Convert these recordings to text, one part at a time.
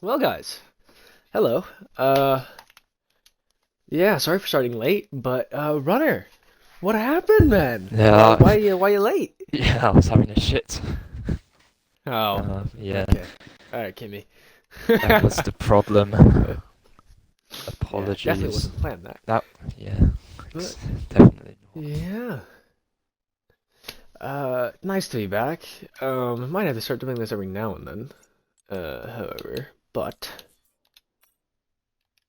Well, guys, hello. Uh, yeah, sorry for starting late, but Runner, what happened, man? Why, Yeah, why you, why you late? yeah, I was having a shit. Oh, Yeah, okay. All right, Kimmy. that was the problem. Uh, yeah, definitely Apologies. wasn't planned that, That, yeah, but definitely not. yeah. Nice to be back. Might have to start doing this every now and then. However, but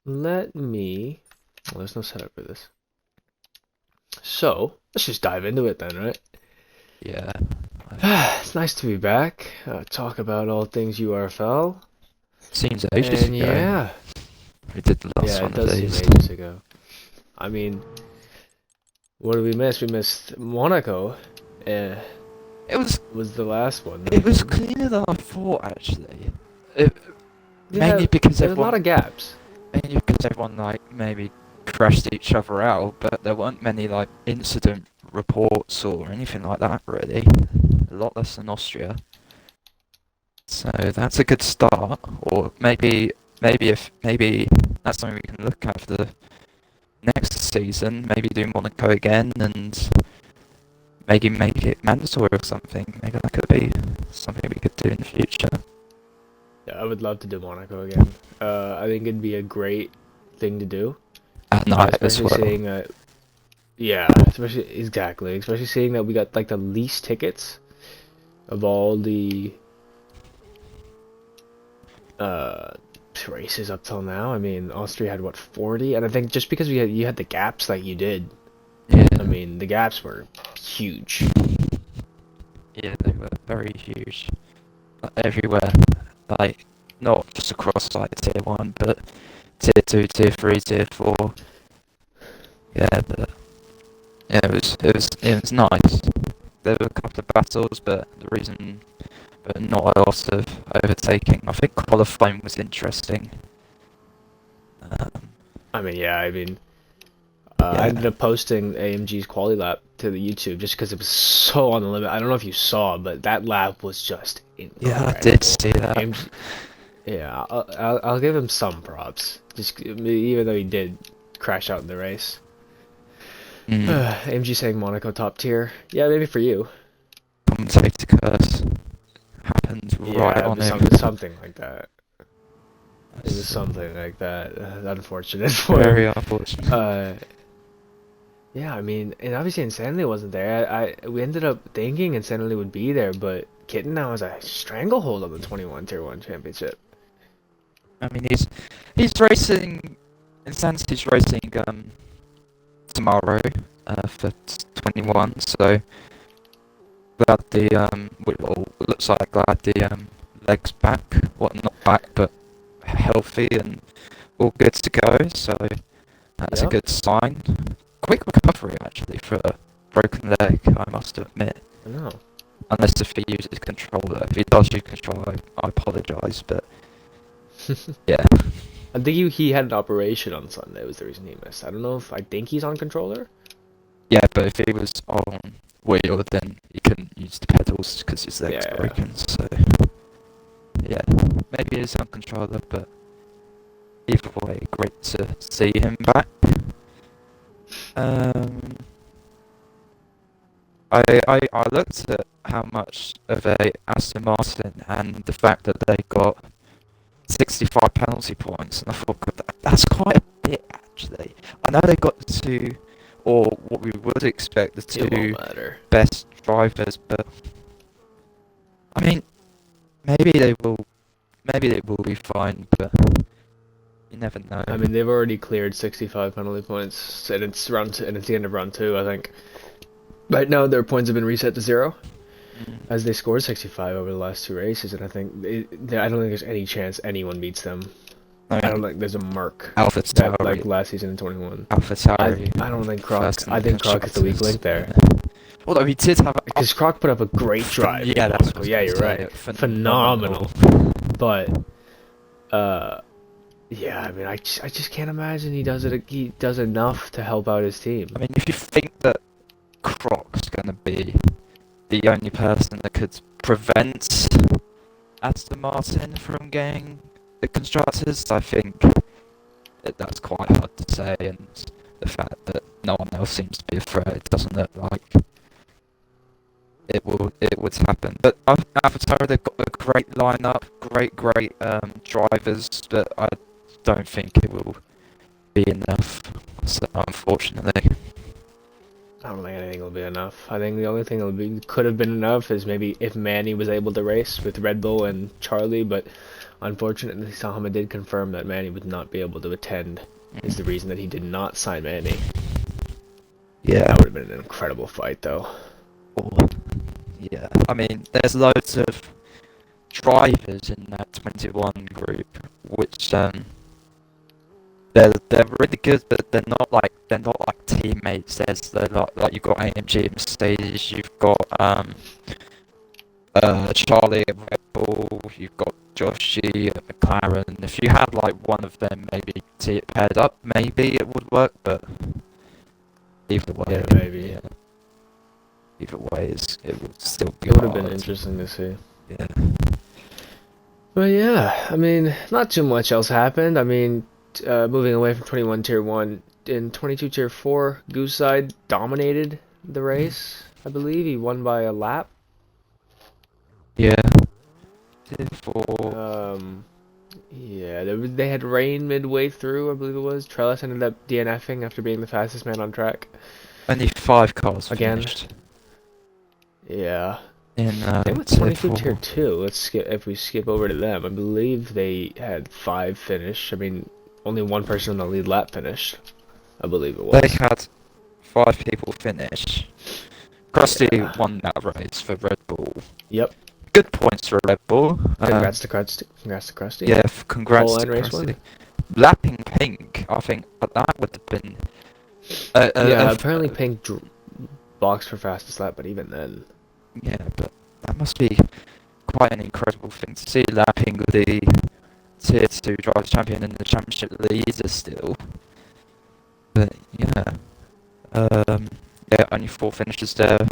let me. Well, there's no setup for this, so let's just dive into it then, right? Yeah, I, It's nice to be back. Talk about all things URFL. seems ages And ago. yeah, We did the last yeah, one it of does seem these. ages ago. I mean, what did we miss? We missed Monaco. Uh, It was, was the last one, I it was think. cleaner than I thought actually. It, Yeah, there were a lot of gaps. mainly because everyone like maybe crashed each other out, but there weren't many like incident reports or anything like that really. A lot less than Austria. So that's a good start, or maybe that's something we can look at for the next season. Maybe do Monaco again and maybe make it mandatory or something. Maybe that could be something we could do in the future. Yeah, I would love to do Monaco again. I think it'd be a great thing to do. At night as Especially well. seeing, yeah, especially seeing that we got like the least tickets of all the uh races up till now. I mean, Austria had what 40, and I think just because you had the gaps that you did, I Yeah, mean, the gaps were huge. yeah, they were very huge, like, everywhere. Like not just across like tier one, but tier two, tier three, tier four. Yeah, but yeah, it was nice. There were a couple of battles, but not a lot of overtaking. I think qualifying was interesting. Um, I mean, yeah, I mean, I ended yeah, up posting AMG's quali lap to the YouTube just because it was so on the limit. I don't know if you saw, but that lap was just yeah, I did incredible. see that. AMG, yeah, I'll give him some props, just even though he did crash out in the race. Mm, AMG saying Monaco top tier. Yeah, maybe for you. commentator curse happened right Yeah, it on was him. something like that. It was That's something like that. Unfortunate for him. very unfortunate. Uh, yeah, I mean, and obviously Insanity wasn't there. We ended up thinking Insanity would be there, but Kitten now has a stranglehold on the 21 Tier 1 championship. I mean, he's racing. Insanity's racing tomorrow for 21. So glad well, looks like glad the legs back. Well, not back, but healthy and all good to go. So that's a Yep. good sign. Quick recovery actually for a broken leg, I must admit. I know. Unless if he uses controller. If he does use controller, I apologise, but yeah. I think he had an operation on Sunday was the reason he missed. I don't know if I think he's on controller. Yeah, but if he was on wheel, then he couldn't use the pedals because his leg's Yeah. broken, so yeah. Maybe he's on controller, but either way, great to see him back. Um, I looked at how much of a Aston Martin and the fact that they got 65 penalty points, and I thought, God, that's quite a bit actually. I know they got the two, or what we would expect, the It won't two matter. best drivers, but I mean, maybe they will, maybe they will be fine, but you never know. I mean, they've already cleared 65 penalty points, and and it's the end of round two, I think. Right now, their points have been reset to zero, Mm. as they scored 65 over the last two races, and I don't think there's any chance anyone beats them. I I don't mean, think there's a mark Alpha that like Tauri, last season in 21. Alpha Tauri, I don't think Croc. first in I the think Croc is the weak constructors. link there Yeah. Although he did have because Croc put up a great drive yeah, in that's what I Monaco. was Yeah, gonna you're say, right. phenomenal. Phenomenal. But uh, yeah, I mean, I just can't imagine he does it. He does enough to help out his team. I mean, if you think that Croc's gonna be the only person that could prevent Aston Martin from getting the constructors, I think that's quite hard to say, and the fact that no one else seems to be a threat, it doesn't look like it would happen. But AlphaTauri, they've got a great lineup, great drivers, but I don't think it will be enough. So unfortunately, I don't think anything will be enough. I think the only thing that could have been enough is maybe if Manny was able to race with Red Bull and Charlie, but unfortunately, Sahama did confirm that Manny would not be able to attend. Is the reason that he did not sign Manny. yeah. That would have been an incredible fight, though. Or, yeah, I mean, there's loads of drivers in that 21 group, which they're really good, but they're not like teammates. They're not like you've got AMG, Mercedes, you've got Charlie at Red Bull, you've got Joshy at McLaren. If you had like one of them maybe paired up, maybe it would work, but either way, Yeah, maybe. yeah, either way it would still be It would have been hard. interesting to see. Yeah. But yeah, I mean, not too much else happened. I mean, moving away from 21 Tier 1, in 22 Tier 4, Goose Side dominated the race. I believe he won by a lap. Yeah. For Yeah, they had rain midway through, I believe it was. Trellis ended up DNFing after being the fastest man on track. only 5 cars Again. finished. Yeah. In Same with 22 Tier 2. If we skip over to them. I believe they had 5 finish. I mean, only one person on the lead lap finished. I believe it was. They had 5 people finish. Krusty Yeah. won that race for Red Bull. Yep. Good points for Red Bull. Congrats to Krusty. Congrats to Krusty. Yeah, congrats Pole to and race Krusty. win. Lapping Pink, I think that would have been. Yeah, apparently Pink boxed for fastest lap, but even then. Yeah, but that must be quite an incredible thing to see. Lapping the Tier 2 Drivers' Champion in the Championship leader still. But yeah. Yeah, only 4 finishes there.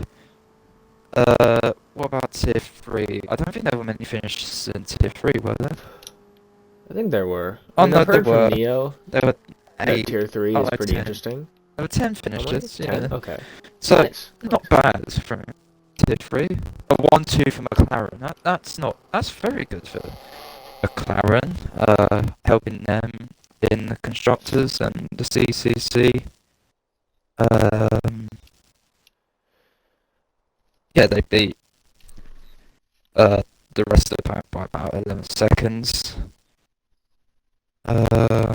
What about Tier 3? I don't think there were many finishes in Tier 3, were there? I think there were. Oh, I mean, no, I've there heard were. from Neo There were that 8. Tier 3 Oh, is no, pretty 10. interesting. There were 10 Oh, like finishes, 10? yeah. Okay. So, Nice. not bad from Tier 3. A 1-2 for McLaren. That's very good for McLaren. Helping them in the Constructors and the CCC. Yeah, they beat the rest of the pack by about 11 seconds. Yeah,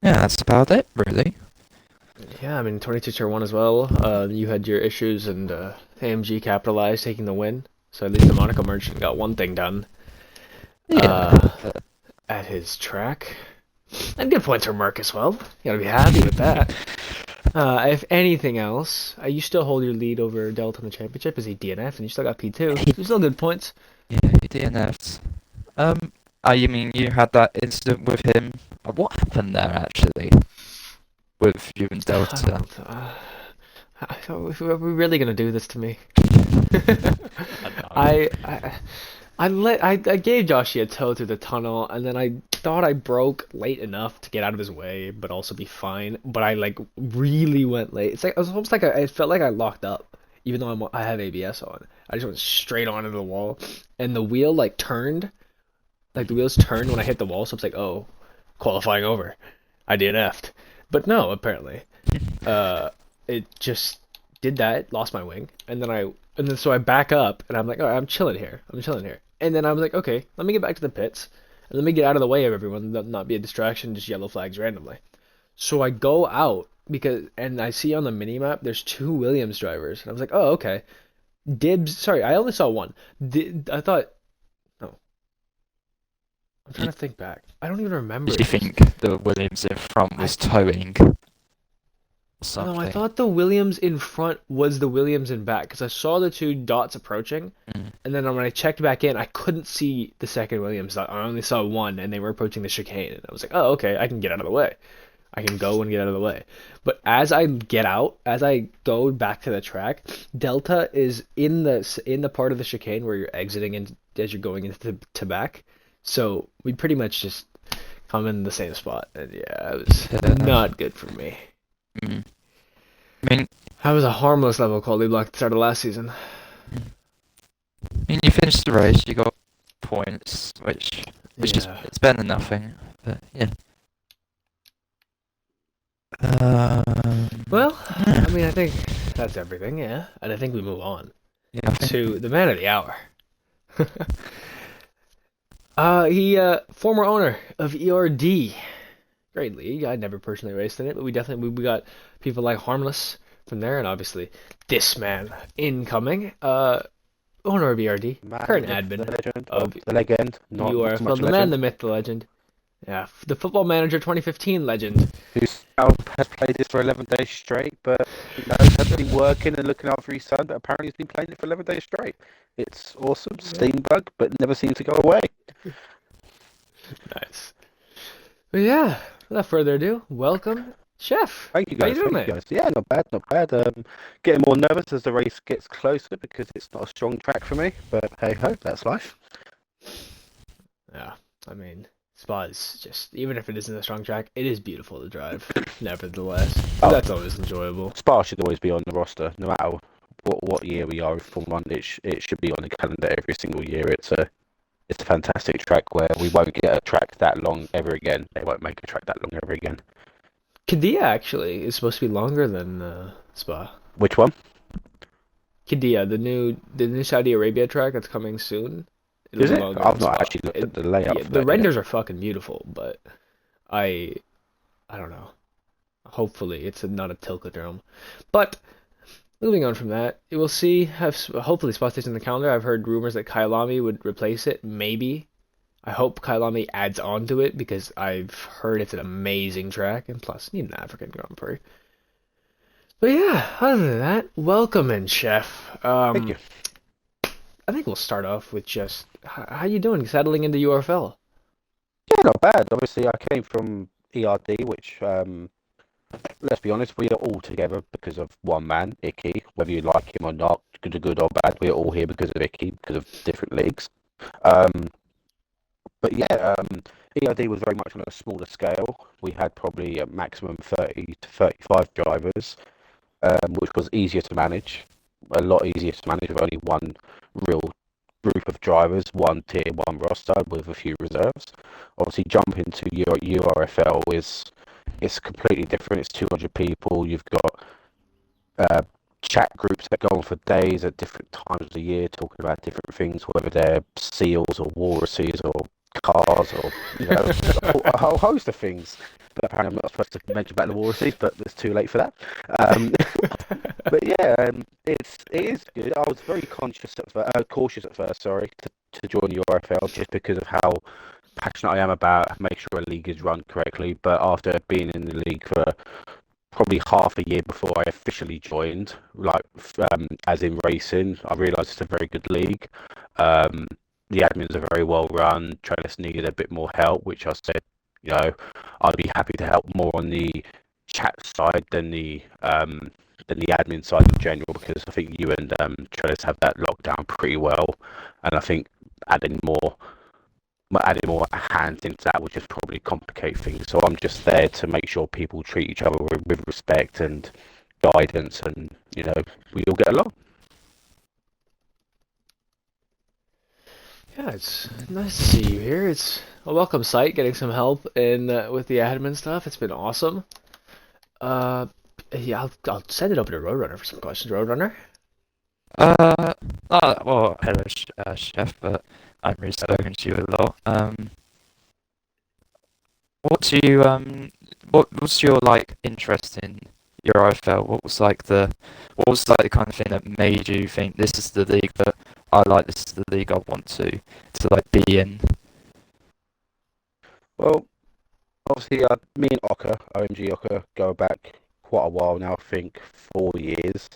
that's about it, really. Yeah, I mean, 22 Tier 1 as well. You had your issues, and AMG capitalized, taking the win. So at least the Monaco merchant got one thing done Yeah. at his track. And good points for Merc as well. You gotta be happy with that. If anything else, you still hold your lead over Delta in the championship as he DNF, and you still got P2. So still good points. Yeah, he DNF'd. You mean you had that incident with him? What happened there, actually? With you and Delta? Are we really gonna do this to me? I I gave Joshie a tow through the tunnel, and then I thought I broke late enough to get out of his way, but also be fine. But I like really went late. It's like it was almost like it felt like I locked up, even though I have ABS on. I just went straight onto the wall, and the wheel like turned, like the wheels turned when I hit the wall. So it's like, oh, qualifying over. I DNF'd, but no, apparently, it just did that. Lost my wing, and then so I back up, and I'm like, all right, I'm chilling here. And then I was like, okay, let me get back to the pits, and let me get out of the way of everyone, not be a distraction, just yellow flags randomly. So I go out, and I see on the mini-map, there's 2 Williams drivers, and I was like, oh, okay. Sorry, I only saw one. I thought, no. I'm trying to think back. I don't even remember. Did you think the Williams in front was towing? Something. No, I thought the Williams in front was the Williams in back, because I saw the 2 dots approaching, and then when I checked back in, I couldn't see the second Williams dot. I only saw one, and they were approaching the chicane, and I was like, oh, okay, I can get out of the way. I can go and get out of the way. But as I go back to the track, Delta is in the part of the chicane where you're exiting in, as you're going into back. So we pretty much just come in the same spot, and yeah, it was Yeah. not good for me. Mm. I mean, I was a harmless level quality block at the start of last season. you finished the race, you got points, which is Yeah. it's better than nothing. But yeah. Um, Well, yeah, I mean, I think that's everything, yeah. And I think we move on yeah, I think. to the man of the hour. He former owner of ERD. Great league. I never personally raced in it, but we got people like Harmless from there, and obviously this man incoming. Owner of ERD, Man, the current myth, the admin legend. Well, of the legend, not so URFL, much a the man, legend. the myth, the legend. Yeah, the Football Manager 2015 legend. Who has played this for 11 days straight, but has been working and looking after his son. But apparently, he's been playing it for 11 days straight. It's awesome, Yeah. steam bug, but never seems to go away. Nice. But yeah, without further ado, welcome, Chef. Thank you How you guys. doing, Thank you mate? guys. Yeah, not bad, not bad. Getting more nervous as the race gets closer because it's not a strong track for me. But hey ho, that's life. Yeah, I mean, Spa is just, even if it isn't a strong track, it is beautiful to drive, nevertheless. So Oh, that's always enjoyable. Spa should always be on the roster, no matter what year we are in Formula One. It should be on the calendar every single year. It's a fantastic track where we won't get a track that long ever again. They won't make a track that long ever again. Qiddiya actually is supposed to be longer than Spa. Which one? Qiddiya, the new Saudi Arabia track that's coming soon, it'll Is be it? longer I've than not Spa. actually looked at the layout Yeah, for the that yet. renders are fucking beautiful, but I I don't know. Hopefully, it's not a Tilkodrome. But moving on from that, you will see. Hopefully, Spot stays in the calendar. I've heard rumors that Kailami would replace it. Maybe. I hope Kailami adds on to it because I've heard it's an amazing track, and plus, need an African Grand Prix. But yeah, other than that, welcome in, Chef. Thank you. I think we'll start off with just how you doing settling into URFL. Yeah, not bad. Obviously, I came from ERD, which, let's be honest, we are all together because of one man, Icky. Whether you like him or not, good or bad, we're all here because of Icky, because of different leagues. Um, but yeah, ERD was very much on a smaller scale. We had probably a maximum 30 to 35 drivers, which was easier to manage, a lot easier to manage with only one real group of drivers, one tier, one roster with a few reserves. Obviously, jumping to URFL is it's completely different. It's 200 people. You've got uh, chat groups that go on for days at different times of the year, talking about different things, whether they're seals or walruses or cars or a whole host of things. But apparently, I'm not supposed to mention about the walruses, but it's too late for that. Um, but yeah, it is good. I was very cautious at first, sorry, to join the URFL just because of how passionate I am about make sure a league is run correctly. But after being in the league for probably half a year before I officially joined, like as in racing, I realised it's a very good league. Um, the admins are very well run. Trellis needed a bit more help, which I said, I'd be happy to help more on the chat side than the admin side in general, because I think you and Trellis have that locked down pretty well, and I think adding more adding more hands into that would just probably complicate things. So I'm just there to make sure people treat each other with respect and guidance, and we all get along. Yeah, it's nice to see you here. It's a welcome sight getting some help in with the admin stuff. It's been awesome. Uh, yeah, I'll send it over to Roadrunner for some questions. Roadrunner. Uh, well, hello, chef, but I haven't really spoken to you a lot. What do you what was your like interest in your IFL? What was like the kind of thing that made you think this is the league that I like, this is the league I want to like be in? Well, obviously, me and OMG Ocker, go back quite a while now. I think 4 years.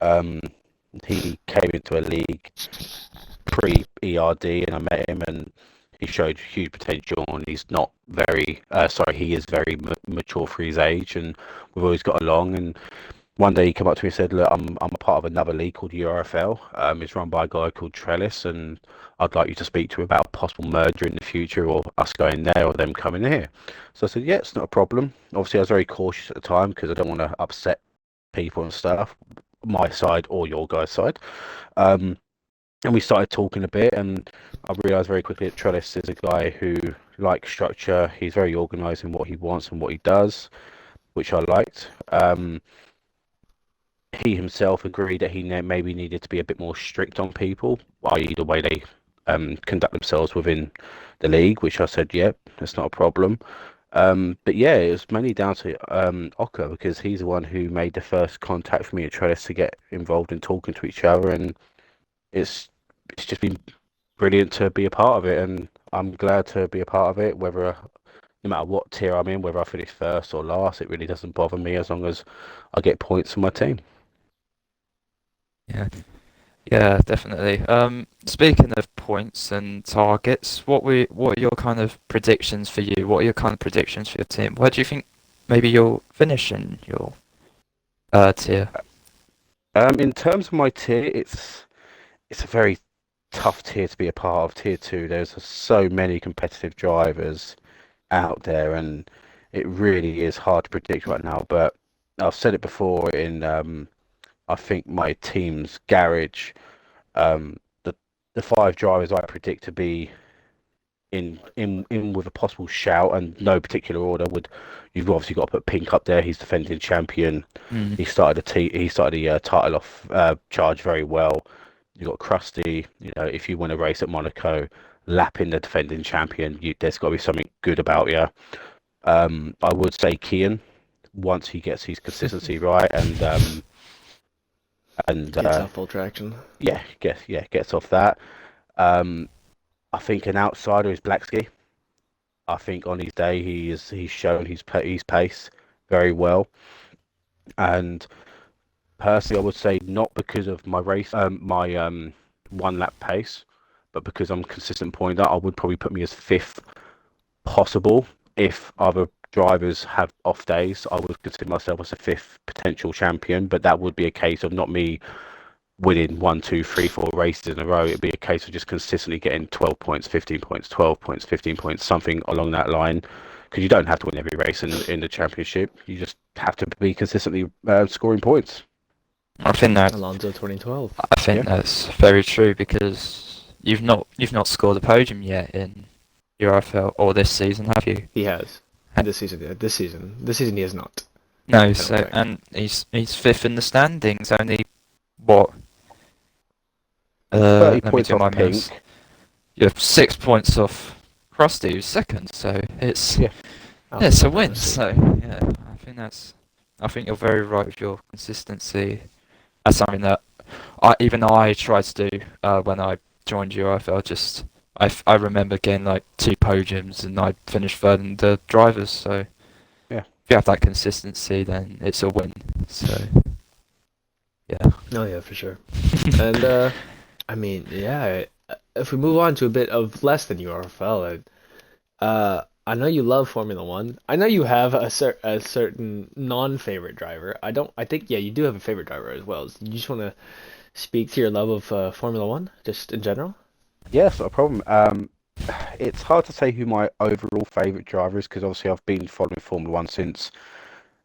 Um, he came into a league pre-ERD, and I met him, and he showed huge potential, and he's not very, sorry, he is very mature for his age, and we've always got along. And one day he came up to me and said, "Look, I'm a part of another league called URFL. It's run by a guy called Trellis, and I'd like you to speak to him about a possible merger in the future, or us going there, or them coming here." So I said, "Yeah, it's not a problem." Obviously, I was very cautious at the time because I don't want to upset people and stuff, my side or your guys' side. Um, and we started talking a bit, and I realised very quickly that Trellis is a guy who likes structure. He's very organised in what he wants and what he does, which I liked. He himself agreed that he maybe needed to be a bit more strict on people, i.e., the way they conduct themselves within the league, which I said, yep, that's not a problem. But yeah, it was mainly down to Oka because he's the one who made the first contact for me and tried us to get involved in talking to each other, and it's it's just been brilliant to be a part of it, and I'm glad to be a part of it. Whether no matter what tier I'm in, whether I finish first or last, it really doesn't bother me as long as I get points for my team. Yeah. Yeah, definitely. Speaking of points and targets, what are your kind of predictions for you? What are your kind of predictions for your team? Where do you think maybe you'll finish in your tier? In terms of my tier, it's a very tough tier to be a part of. Tier two, there's so many competitive drivers out there, and it really is hard to predict right now. But I've said it before in I think my team's garage. The five drivers I predict to be in with a possible shout and no particular order would you've obviously got to put Pink up there. He's defending champion. Mm. He started the title off charge very well. You got Krusty. You know, if you win a race at Monaco, lapping the defending champion, there's got to be something good about you. I would say Kian once he gets his consistency right and Gets off full traction. gets off that. Um, I think an outsider is Blacksky. I think on his day he's shown his pace very well, and personally I would say not because of my race my 1 lap pace, but because I'm consistent pointer, I would probably put me as fifth possible. If other drivers have off days, I would consider myself as a fifth potential champion, but that would be a case of not me winning 1, 2, 3, 4 races in a row. It'd be a case of just consistently getting 12 points, 15 points, 12 points, 15 points, something along that line. Because you don't have to win every race in the championship. You just have to be consistently scoring points. I think that Alonso 2012. I think Yeah. that's very true because you've not scored a podium yet in URFL or this season, have you? He has. This season, yeah. This season he has not. No, don't so think. and he's fifth in the standings, only what 30 let me points do my off Pink. maths. You're 6 points off Krusty, who's second, so it's Yeah. Oh, it's a for win. goodness sake. So yeah, I think you're very right with your consistency. That's something that I tried to do when I joined URFL. Just I remember getting like 2 podiums and I finished third in the drivers. So Yeah. if you have that consistency, then it's a win. So yeah. Oh yeah, for sure. And I mean, yeah. If we move on to a bit of less than URFL, I know you love Formula One. I know you have a certain non-favorite driver. I don't. I think yeah, you do have a favorite driver as well. You just want to speak to your love of Formula One, just in general. Yeah, it's not a problem. It's hard to say who my overall favourite driver is because obviously I've been following Formula One since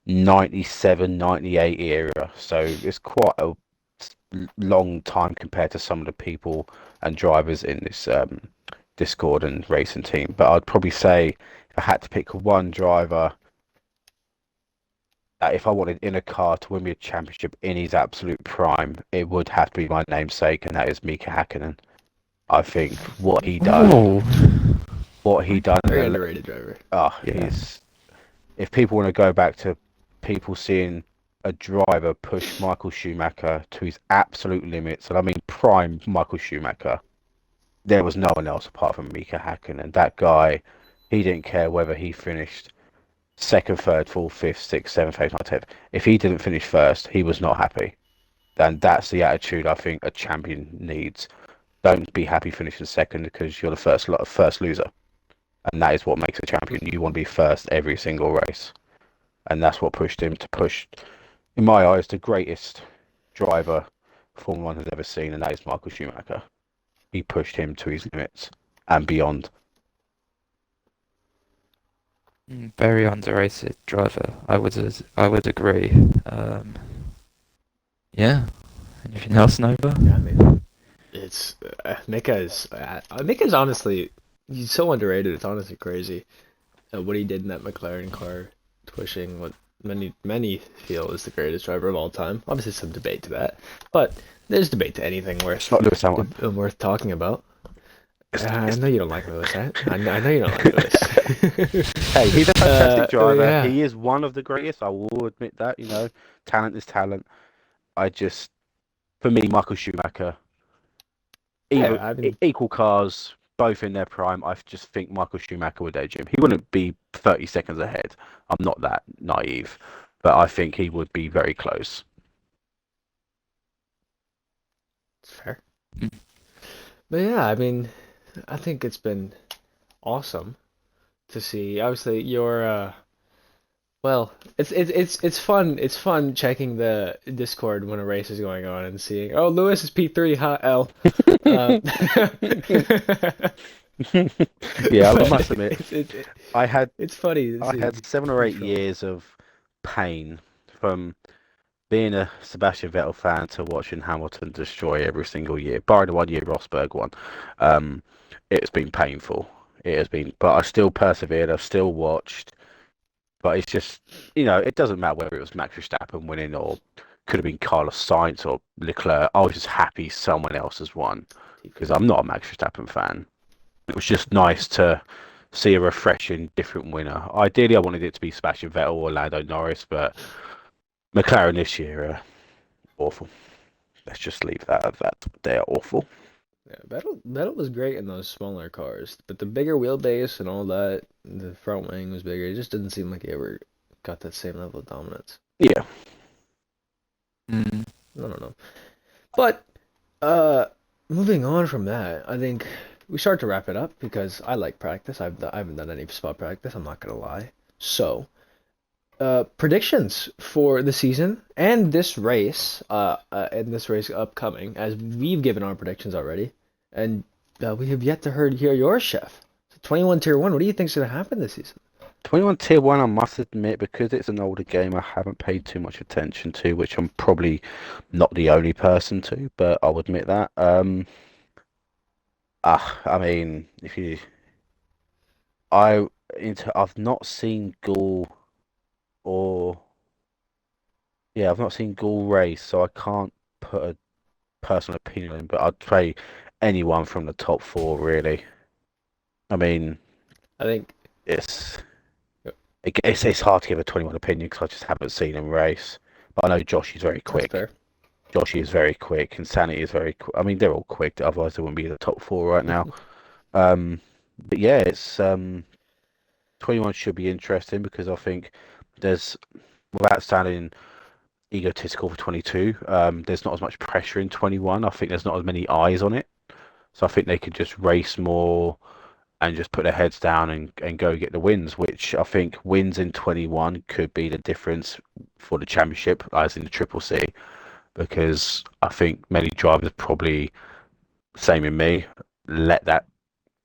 97, 98 era. So it's quite a long time compared to some of the people and drivers in this Discord and racing team. But I'd probably say if I had to pick one driver, if I wanted in a car to win me a championship in his absolute prime, it would have to be my namesake, and that is Mika Hakkinen. I think Oh, what he done, Very underrated driver. yeah. he's. If people want to go back to people seeing a driver push Michael Schumacher to his absolute limits, and I mean prime Michael Schumacher, there was no one else apart from Mika Hakkinen. That guy, he didn't care whether he finished second, third, fourth, fifth, sixth, seventh, eighth, ninth, tenth. If he didn't finish first, he was not happy. And that's the attitude I think a champion needs. Don't be happy finishing second because you're the first loser, and that is what makes a champion. You want to be first every single race, and that's what pushed him to push in my eyes, the greatest driver Formula One has ever seen, and that is Michael Schumacher. He pushed him to his limits and beyond. Very underrated driver. I would agree. Um, yeah. Anything else, Nova? Yeah, I mean, it's Mika is honestly he's so underrated. It's honestly crazy what he did in that McLaren car, pushing what many feel is the greatest driver of all time. Obviously, some debate to that, but there's debate to anything It's not Lewis Hamilton. worth talking about. I It's, know you don't like Lewis, right? I know you don't like Lewis. hey, he's a fantastic driver. Yeah, He is one of the greatest. I will admit that. Talent is talent. I just, for me, Michael Schumacher, yeah. either I mean, equal cars, both in their prime. I just think Michael Schumacher would edge him. He wouldn't be 30 seconds ahead. I'm not that naive, but I think he would be very close. it's fair. But yeah, I mean, I think it's been awesome to see. Obviously, you're well, it's fun. It's fun checking the Discord when a race is going on and seeing, oh, Lewis is P3, huh, L. Um, Yeah, I but must admit, I had it's funny to I see had 7 or 8 control. years of pain from being a Sebastian Vettel fan to watching Hamilton destroy every single year, barring the 1 year Rosberg one. Um, it's been painful. It has been, but I still persevered. I've still watched. But it's just, it doesn't matter whether it was Max Verstappen winning or could have been Carlos Sainz or Leclerc. I was just happy someone else has won because I'm not a Max Verstappen fan. It was just nice to see a refreshing, different winner. Ideally, I wanted it to be Sebastian Vettel or Lando Norris, but McLaren this year are awful. Let's just leave that at that. They're awful. Yeah, Vettel was great in those smaller cars, but the bigger wheelbase and all that, the front wing was bigger. It just didn't seem like he ever got that same level of dominance. Yeah. Mm. I don't know. But uh, moving on from that, I think we start to wrap it up because I like practice. I haven't done any spot practice. I'm not gonna lie. So, predictions for the season and this race upcoming, as we've given our predictions already, and we have yet to hear your chef. So 21 Tier 1, what do you think's going to happen this season? 21 Tier 1, I must admit, because it's an older game, I haven't paid too much attention to, which I'm probably not the only person to, but I'll admit that. I mean, if you, I've not seen Gaul or, yeah, I've not seen Gaul race, so I can't put a personal opinion in, but I'd say anyone from the top four, really. I mean, I think it's it's hard to give a 21 opinion because I just haven't seen him race. But I know Josh is very that's quick. fair. Joshi is very quick, and Sanity is very quick. I mean, they're all quick. Otherwise, they wouldn't be in the top four right now. Um, but yeah, it's 21 should be interesting because I think there's, without sounding egotistical for 22, there's not as much pressure in 21. I think there's not as many eyes on it, so I think they could just race more and just put their heads down and go get the wins. Which I think wins in 21 could be the difference for the championship, as in the Triple C, because I think many drivers probably, same in me, let that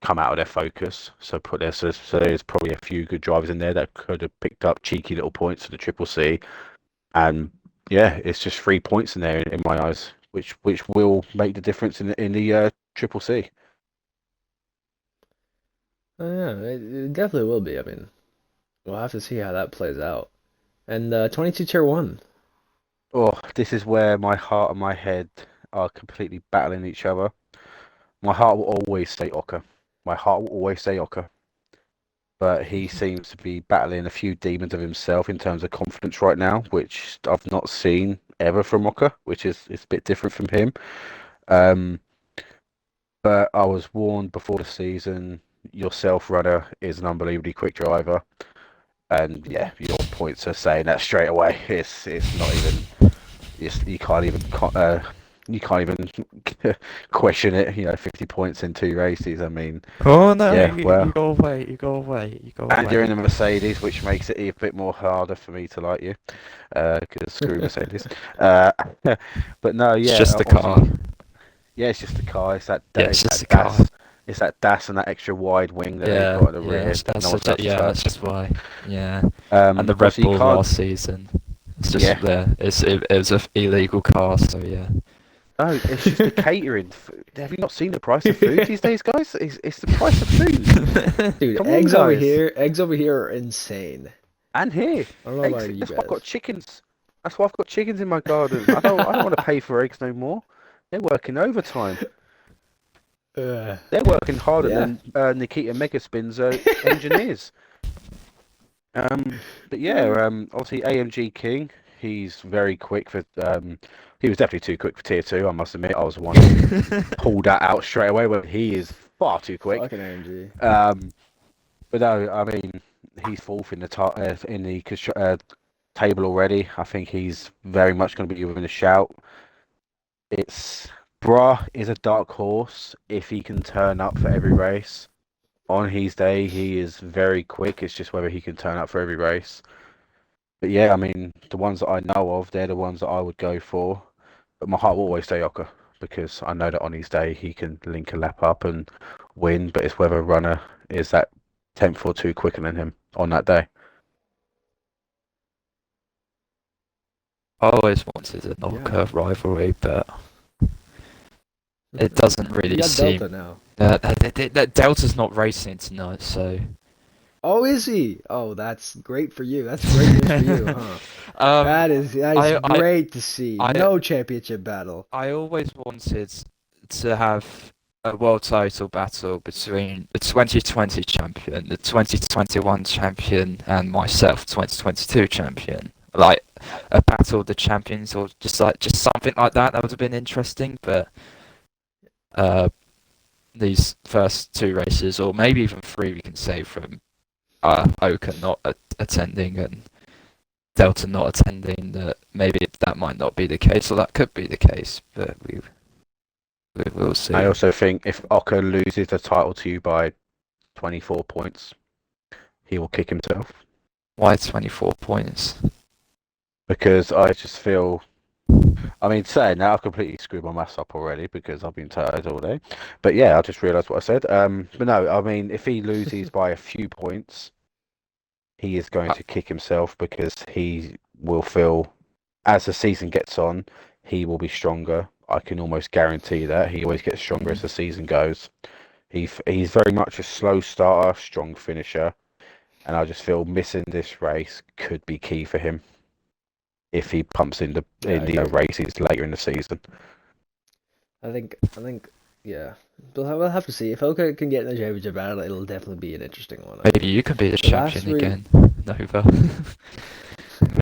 come out of their focus. So there's probably a few good drivers in there that could have picked up cheeky little points for the Triple C, and yeah, it's just 3 points in there in my eyes, which will make the difference in the Triple C. Oh, yeah, it definitely will be. I mean, we'll have to see how that plays out. And 22 Tier 1. Oh, this is where my heart and my head are completely battling each other. My heart will always say Ocker. My heart will always say Ocker. But he seems to be battling a few demons of himself in terms of confidence right now, which I've not seen ever from Ocker, which is a bit different from him. Um, but I was warned before the season, yourself, runner, is an unbelievably quick driver. And yeah, your points are saying that straight away. It's not even, you can't even you can't even question it. 50 points in 2 races. I mean, Oh no, yeah, you well, gotta wait, you gotta wait, you gotta and you're in wait. a Mercedes, which makes it a bit more harder for me to like you, because screw Mercedes. Uh, but no, It's yeah, just a car. obviously, yeah, it's just a car. Yeah, It's it's just a that car. DAS and that extra wide wing that they've Yeah, got at the yeah, rear that no one's allowed to that's touch. just why. Yeah, and the Red Obviously, you Bull can't. last season, it's just Yeah, there. It was an illegal car, so yeah. no, it's just the catering. Have you not seen the price of food these days, guys? It's the price of food. Dude, Come on, guys. eggs over here are insane. And here, I don't know eggs. about you That's why I've got guys. chickens. That's why I've got chickens in my garden. I don't want to pay for eggs no more. They're working overtime. Uh, They're working harder yeah. than Nikita Megaspin's engineers. But yeah, obviously AMG King. He's very quick for. He was definitely too quick for tier two. I must admit, I was the one who pulled that out straight away. But he is far too quick. Fucking AMG. Um, but no, I mean he's fourth in the table already. I think he's very much going to be within a shout. It's Bruh is a dark horse if he can turn up for every race. On his day, he is very quick. It's just whether he can turn up for every race. But yeah, I mean, the ones that I know of, they're the ones that I would go for. But my heart will always say Ocker because I know that on his day he can link a lap up and win. But it's whether a runner is that tenth or two quicker than him on that day. I always wanted a knocker rivalry, but it doesn't You really got seem. Delta now. That Delta's not racing tonight, so. Oh, is he? Oh, that's great for you. That's great news for you, huh? That is I great to see. I No championship battle. I always wanted to have a world title battle between the 2020 champion, the 2021 champion, and myself, 2022 champion. Like a battle of the champions, or just something like that. That would have been interesting, but uh, these first two races, or maybe even three, we can say from Oka not attending and Delta not attending, that maybe that might not be the case, or that could be the case, but we will see. I also think if Ocker loses the title to you by 24 points, he will kick himself. Why 24 points? Because I just feel. I mean, saying that, I've completely screwed my maths up already because I've been tired all day. But yeah, I just realised what I said. But no, I mean, if he loses by a few points, he is going to kick himself because he will feel, as the season gets on, he will be stronger. I can almost guarantee that. He always gets stronger as the season goes. He's very much a slow starter, strong finisher, and I just feel missing this race could be key for him if he pumps in the races later in the season. I think, yeah. We'll have to see. If Oka can get in the championship battle, it'll definitely be an interesting one. Maybe you can be the champion again, Nova.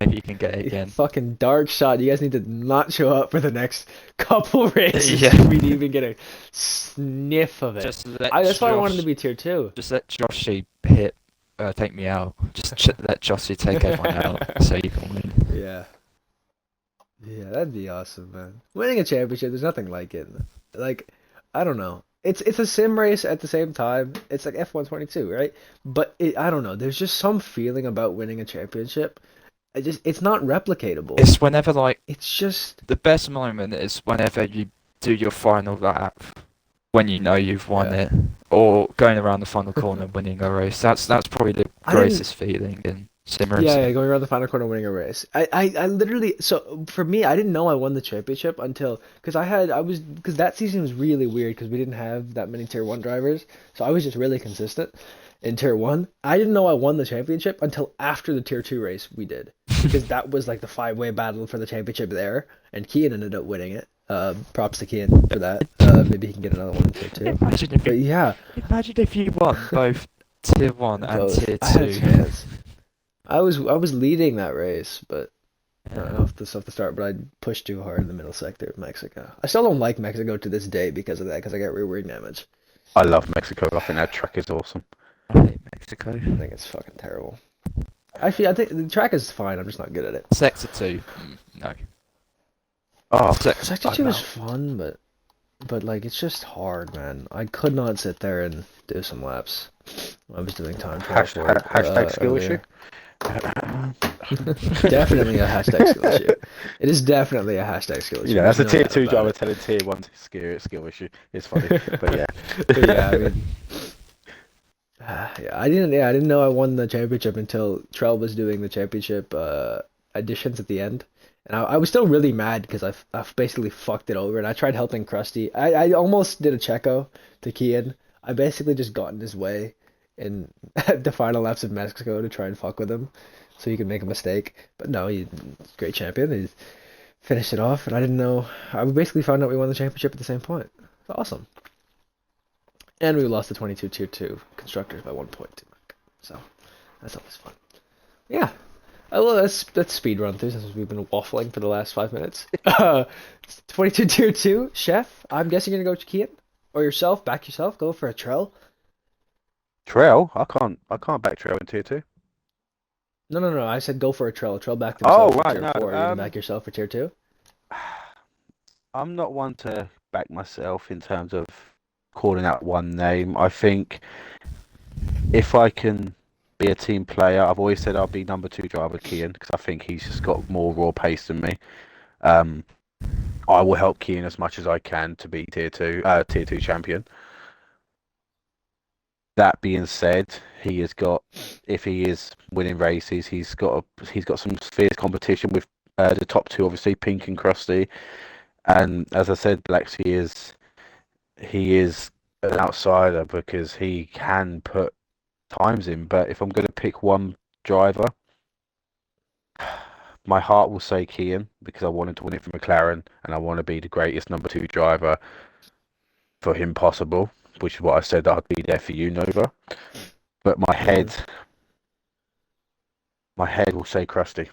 Maybe you can get it again. Fucking dark shot. You guys need to not show up for the next couple races. Yeah. We'd even get a sniff of it. That's why I wanted to be tier 2. Just let Joshy take me out. Just let Joshy take everyone out so you can win. Yeah. Yeah, that'd be awesome, man. Winning a championship, there's nothing like it. Like, I don't know. It's a sim race at the same time. It's like F122, right? But I don't know. There's just some feeling about winning a championship. It's not replicatable. It's whenever it's just the best moment is whenever you do your final lap, when you know you've won it, or going around the final corner winning a race. That's probably the greatest feeling in sim racing. Yeah, going around the final corner winning a race. I literally, so for me, I didn't know I won the championship until because that season was really weird because we didn't have that many tier 1 drivers, so I was just really consistent in tier 1. I didn't know I won the championship until after the tier 2 race we did, because that was like the 5-way battle for the championship there, and Kian ended up winning it. Props to Kian for that. Maybe he can get another one in tier 2. Imagine if you won both tier 1 and tier 2. I had a chance. I was leading that race, but off the start. But I pushed too hard in the middle sector of Mexico. I still don't like Mexico to this day because of that, because I got rear wing damage. I love Mexico. I think that track is awesome. I hate Mexico. I think it's fucking terrible. Actually, I think the track is fine. I'm just not good at it. Sector 2, no. Oh, So, Sector I don't two is know. fun, but like it's just hard, man. I could not sit there and do some laps. I was doing time trial for it Hashtag skill issue. earlier. Definitely a hashtag skill issue. It is definitely a hashtag skill You issue. know, There's that's a no tier doubt two about driver it. telling tier one skill issue. It's funny, but yeah. But yeah, I mean, yeah, I didn't know I won the championship until Trell was doing the championship additions at the end, and I was still really mad because I've basically fucked it over, and I tried helping Krusty. I almost did a Checo to Kian. I basically just got in his way in the final laps of Mexico to try and fuck with him, so he could make a mistake. But no, he's a great champion. He finished it off, and I didn't know. I basically found out we won the championship at the same point. It's awesome. And we lost the 22 Tier 2 constructors by 1 point. So that's always fun. Yeah. Well, let's speed run through since we've been waffling for the last 5 minutes. 22 Tier 2, Chef. I'm guessing you're going to go Kian? Or yourself? Back yourself? Go for a Trell? Trail, I can't back trail in tier two. No, no, no. I said go for a Trell. Trell backed Oh himself for right, Tier no. 4. Are you going to back yourself for Tier 2? I'm not one to back myself in terms of calling out one name. I think if I can be a team player, I've always said I'll be number two driver Kian because I think he's just got more raw pace than me. Um, I will help Kian as much as I can to be tier two champion. That being said, he has got, if he is winning races, he's got some fierce competition with the top two, obviously Pink and Krusty. And as I said, Lexi he is an outsider because he can put times in. But if I'm going to pick one driver, my heart will say Kian because I wanted to win it for McLaren and I want to be the greatest number two driver for him possible, which is what I said that I'd be there for you, Nova. But Mm, my head will say Krusty.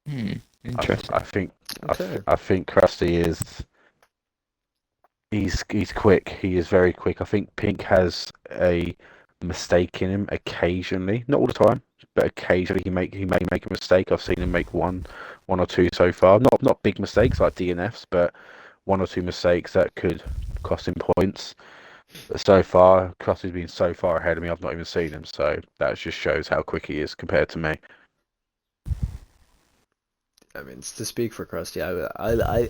I interesting. think okay. I think Krusty is he's quick. He is very quick. I think Pink has a mistake in him occasionally, not all the time, but occasionally he may make a mistake. I've seen him make one or two so far. Not big mistakes like DNFs, but one or two mistakes that could cost him points. But so far, Krusty's been so far ahead of me. I've not even seen him, so that just shows how quick he is compared to me. I mean, to speak for Krusty,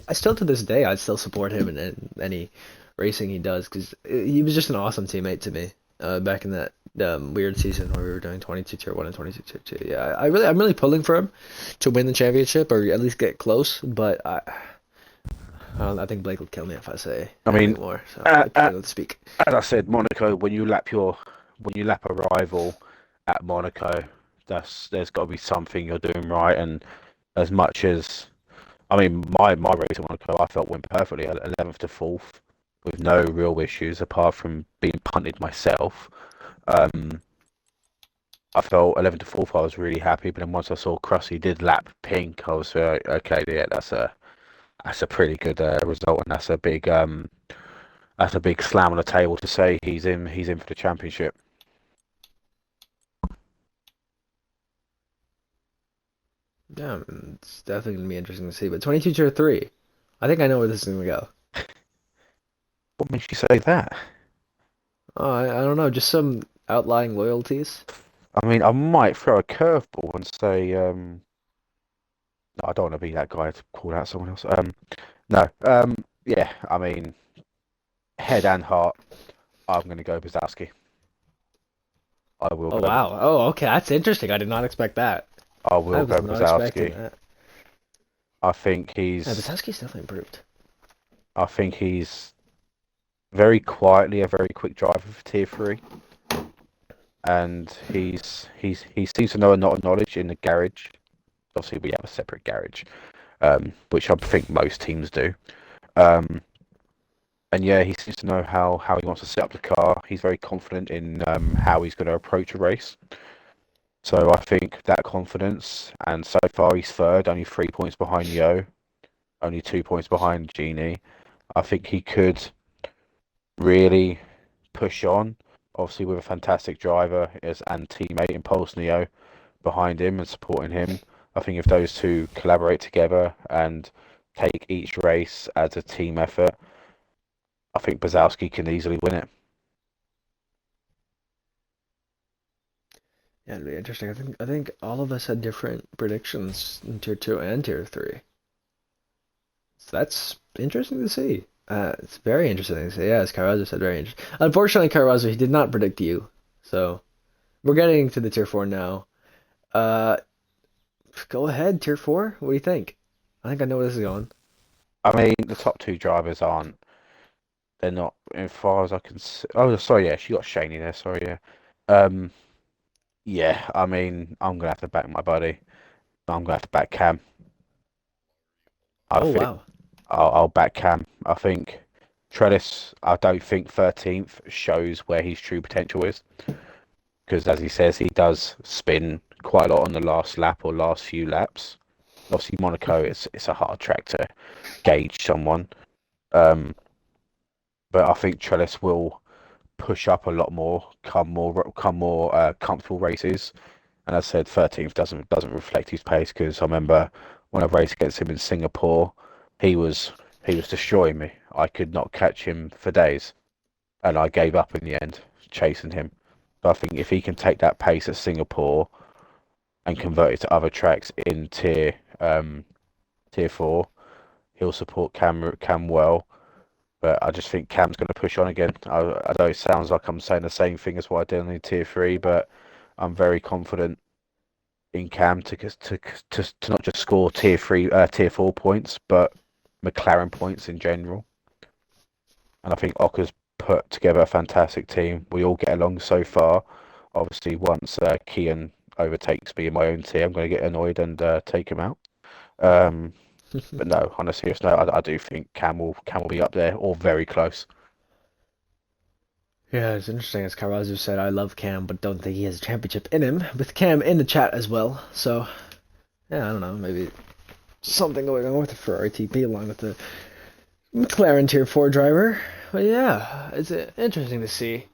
I still to this day, I'd still support him in any racing he does because he was just an awesome teammate to me back in that weird season where we were doing 22 tier 1 and 22 tier 2. Yeah, I'm really pulling for him to win the championship or at least get close, but I think Blake will kill me if I say I mean, anything more. So uh, uh, let's speak. as I said, Monaco. When you lap a rival at Monaco, there's got to be something you're doing right. And as much as I mean, my race at Monaco, I felt went perfectly at 11th to 4th with no real issues apart from being punted myself. Um, I felt 11th to 4th. I was really happy, but then once I saw Krusty did lap Pink, I was okay. Yeah, that's a pretty good result, and that's a big slam on the table to say he's in for the championship. Yeah, it's definitely gonna be interesting to see. But 22 tier 3, I think I know where this is gonna go. What makes you say that? Oh, I don't know, just some outlying loyalties. I mean, I might throw a curveball and say, no, I don't want to be that guy to call out someone else. No, yeah, I mean, head and heart, I'm going to go Bazowski. I will Oh go, wow. Oh, okay, that's interesting. I did not expect that. I I will was go not expecting Bazowski. that. I think Yeah, Butowski's definitely improved. I think he's very quietly a very quick driver for tier three, and he seems to know a lot of knowledge in the garage. Obviously, we have a separate garage, which I think most teams do. Um, and yeah, he seems to know how he wants to set up the car. He's very confident in how he's going to approach a race. So I think that confidence, and so far he's third, only 3 points behind Yo, only 2 points behind Genie. I think he could really push on, obviously with a fantastic driver and teammate in Pulse Neo behind him and supporting him. I think if those two collaborate together and take each race as a team effort, I think Bazowski can easily win it. Yeah, it'd be interesting. I think all of us had different predictions in tier two and tier three. So that's interesting to see. It's very interesting to see. Yeah, as Karazu said, very interesting. Unfortunately, Karazu, he did not predict you. So we're getting to the tier four now. Uh, Go ahead, tier four. What do you think? I think I know where this is going. I mean, the top two drivers aren't. They're not, as far as I can see. Oh, sorry, yeah, she got Shaney there. Sorry, yeah. Um, yeah. I mean, I'm gonna have to back my buddy. I'm gonna have to back Cam. I Oh think wow. I'll back Cam. I think Trellis. I don't think 13th shows where his true potential is because, as he says, he does spin quite a lot on the last lap or last few laps. Obviously, Monaco, it's a hard track to gauge someone. Um, but I think Trellis will push up a lot more, come more comfortable races. And as I said, 13th doesn't reflect his pace because I remember when I raced against him in Singapore, he was he was destroying me. I could not catch him for days, and I gave up in the end chasing him. But I think if he can take that pace at Singapore and convert it to other tracks in tier four, he'll support Cam well. But I just think Cam's going to push on again. I know it sounds like I'm saying the same thing as what I did in tier three, but I'm very confident in Cam to not just score tier four points, but McLaren points in general. And I think Ocker's put together a fantastic team. We all get along so far. Obviously, once Kian overtakes me in my own tier, I'm going to get annoyed and take him out. Um, but no, on a serious note, I do think Cam will be up there or very close. Yeah, it's interesting. As Karazu said, I love Cam, but don't think he has a championship in him. With Cam in the chat as well. So, yeah, I don't know. Maybe something going on with the Ferrari TP along with the McLaren Tier 4 driver. But yeah, it's interesting to see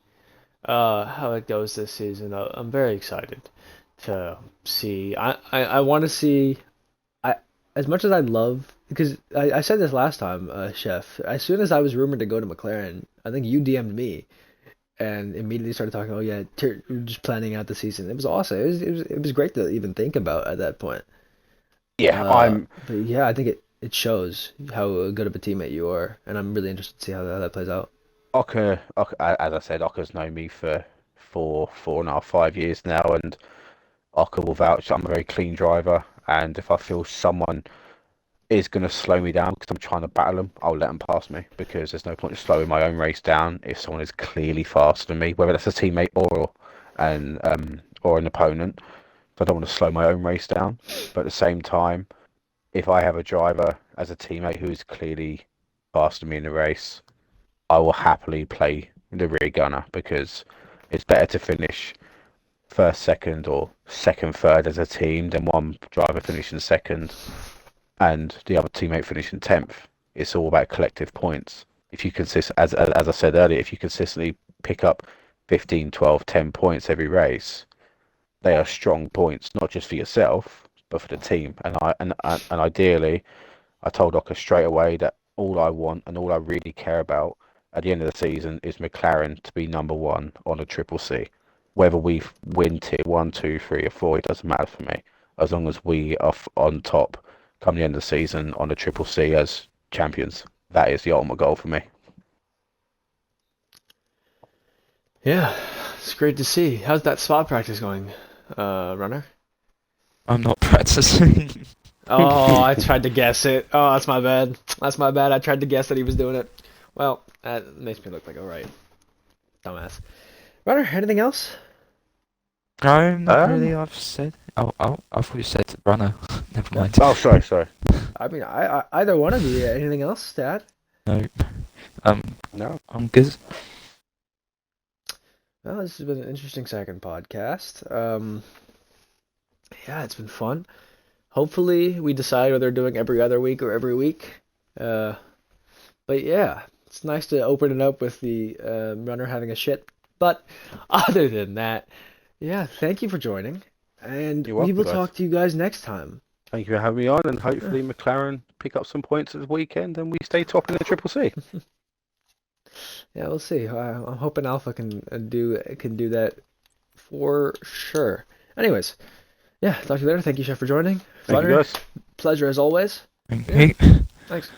how it goes this season. I'm very excited to see. I want to see. I as much as I love because I said this last time, Chef. As soon as I was rumored to go to McLaren, I think you DM'd me and immediately started talking. Oh yeah, we're just planning out the season. It was awesome. It was great to even think about at that point. Yeah, I'm But yeah, I think it shows how good of a teammate you are, and I'm really interested to see how that plays out. Ocker, as I said, Ocker's known me for 4.5, 5 years now, and Ocker will vouch that I'm a very clean driver. And if I feel someone is going to slow me down because I'm trying to battle them, I'll let them pass me because there's no point in slowing my own race down if someone is clearly faster than me, whether that's a teammate or an opponent. So I don't want to slow my own race down. But at the same time, if I have a driver as a teammate who is clearly faster than me in the race, I will happily play the rear gunner because it's better to finish first, second, or second, third as a team than one driver finishing second and the other teammate finishing 10th. It's all about collective points. If you as I said earlier, if you consistently pick up 15, 12, 10 points every race, they are strong points, not just for yourself, but for the team. And ideally, I told Ocker straight away that all I want and all I really care about at the end of the season is McLaren to be number one on a triple C. Whether we win tier one, two, three, or four, it doesn't matter for me. As long as we are on top come the end of the season on a triple C as champions, that is the ultimate goal for me. Yeah, it's great to see. How's that spot practice going, runner? I'm not practicing. Oh, I tried to guess it. Oh, that's my bad. That's my bad. I tried to guess that he was doing it. Well, that makes me look like a right dumbass. Runner, anything else? No, not Um, really. I've said. Oh, I thought you said runner. Never mind. oh, sorry. I mean, either one of you. Anything else, Dad? No. Um, No. I'm good. Well, this has been an interesting second podcast. Yeah, it's been fun. Hopefully, we decide whether we're doing every other week or every week. Uh, but yeah, it's nice to open it up with the runner having a shit. But other than that, yeah, thank you for joining, and You're we welcome, will guys. talk to you guys next time. Thank you for having me on, and hopefully McLaren pick up some points at the weekend, and we stay top in the Triple C. Yeah, we'll see. I'm hoping Alpha can do that for sure. Anyways, yeah, talk to you later. Thank you, Chef, for joining. Thank you, guys. Pleasure as always. Thank Yeah. you. Thanks.